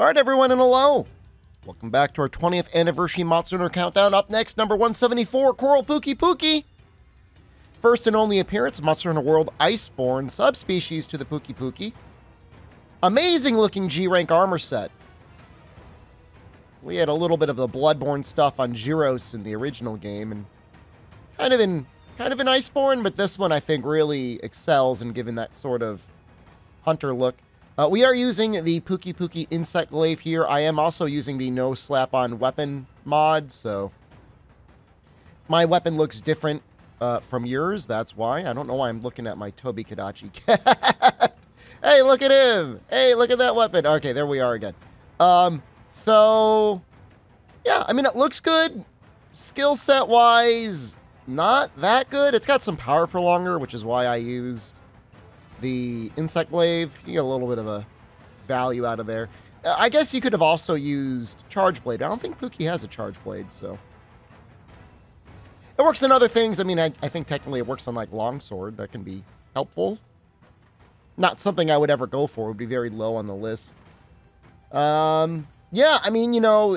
Alright everyone, and hello! Welcome back to our 20th anniversary Monster Hunter Countdown. Up next, number 174, Coral Pukei-Pukei! First and only appearance of Monster Hunter World Iceborne, subspecies to the Pukei-Pukei. Amazing looking G-rank armor set. We had a little bit of the Bloodborne stuff on Gyros in the original game, and kind of in Iceborne, but this one I think really excels in giving that sort of hunter look. We are using the Pukei-Pukei insect glaive here. I am also using the no slap-on weapon mod, so my weapon looks different from yours. That's why. I don't know why I'm looking at my Toby Kadachi cat. Hey, look at him. Hey, look at that weapon. Okay, there we are again. So, yeah, I mean, it looks good. Skill set-wise, not that good. It's got some power prolonger, which is why I used the insect glaive. You get a little bit of a value out of there. I guess you could have also used charge blade. I don't think Pukei has a charge blade, so it works on other things. I mean, I think technically it works on like longsword. That can be helpful. Not something I would ever go for. It would be very low on the list. Yeah, I mean, you know,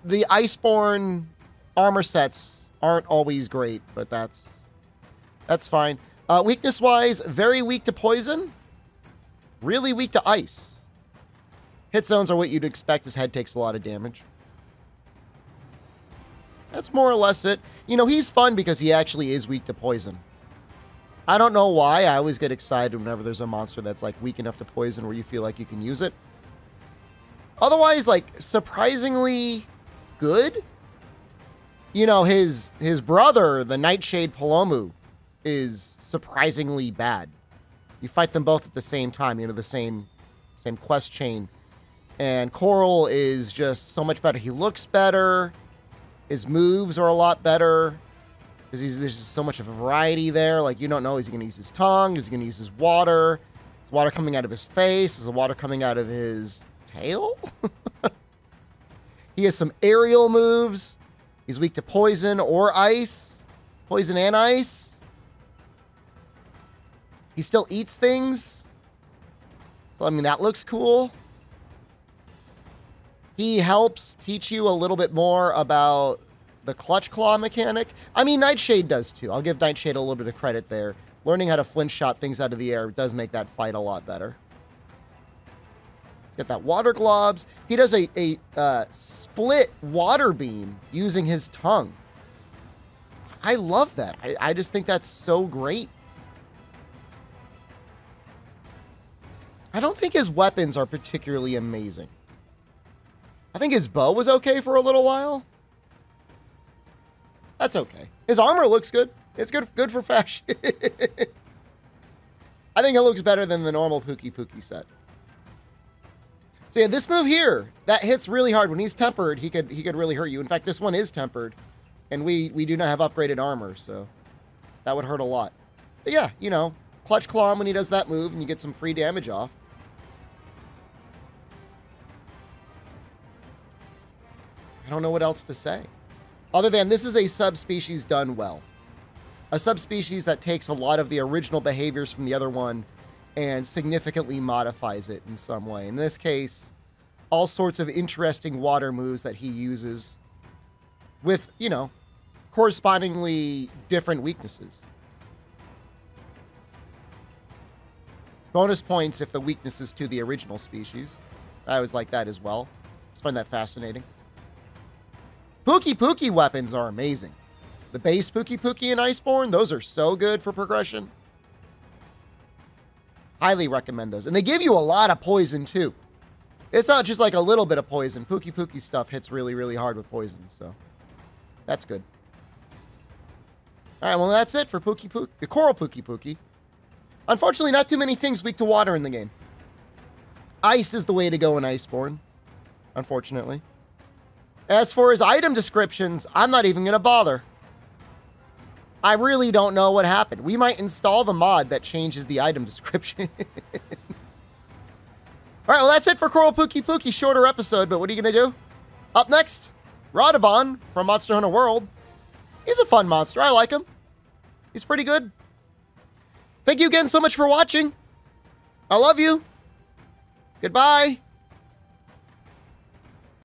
the Iceborne armor sets aren't always great, but that's fine. Weakness-wise, very weak to poison. Really weak to ice. Hit zones are what you'd expect. His head takes a lot of damage. That's more or less it. You know, he's fun because he actually is weak to poison. I don't know why. I always get excited whenever there's a monster that's, like, weak enough to poison where you feel like you can use it. Otherwise, like, surprisingly good. You know, his brother, the Nightshade Palomu, is surprisingly bad. You fight them both at the same time, you know, the same quest chain. And Coral is just so much better. He looks better. His moves are a lot better. Because there's just so much of a variety there. Like, you don't know, is he going to use his tongue? Is he going to use his water? Is water coming out of his face? Is the water coming out of his tail? He has some aerial moves. He's weak to poison or ice. Poison and ice. He still eats things. So, I mean, that looks cool. He helps teach you a little bit more about the clutch claw mechanic. I mean, Nightshade does too. I'll give Nightshade a little bit of credit there. Learning how to flinch shot things out of the air does make that fight a lot better. He's got that water globs. He does a split water beam using his tongue. I love that. I just think that's so great. I don't think his weapons are particularly amazing. I think his bow was okay for a little while. That's okay. His armor looks good. It's good for fashion. I think it looks better than the normal Pukei-Pukei set. So yeah, this move here, that hits really hard. When he's tempered, he could really hurt you. In fact, this one is tempered, and we do not have upgraded armor, so that would hurt a lot. But yeah, you know, clutch claw him when he does that move, and you get some free damage off. I don't know what else to say. Other than this is a subspecies done well. A subspecies that takes a lot of the original behaviors from the other one and significantly modifies it in some way. In this case, all sorts of interesting water moves that he uses with, you know, correspondingly different weaknesses. Bonus points if the weakness is to the original species. I always like that as well. Just find that fascinating. Pukei-Pukei weapons are amazing. The base Pukei-Pukei and Iceborne, those are so good for progression. Highly recommend those. And they give you a lot of poison, too. It's not just like a little bit of poison. Pukei-Pukei stuff hits really, really hard with poison, so that's good. All right, well, that's it for Pukei-Pukei, the Coral Pukei-Pukei. Unfortunately, not too many things weak to water in the game. Ice is the way to go in Iceborne, unfortunately. As for his item descriptions, I'm not even going to bother. I really don't know what happened. We might install the mod that changes the item description. All right, well, that's it for Coral Pukei-Pukei. Shorter episode, but what are you going to do? Up next, Radobon from Monster Hunter World. He's a fun monster. I like him. He's pretty good. Thank you again so much for watching. I love you. Goodbye.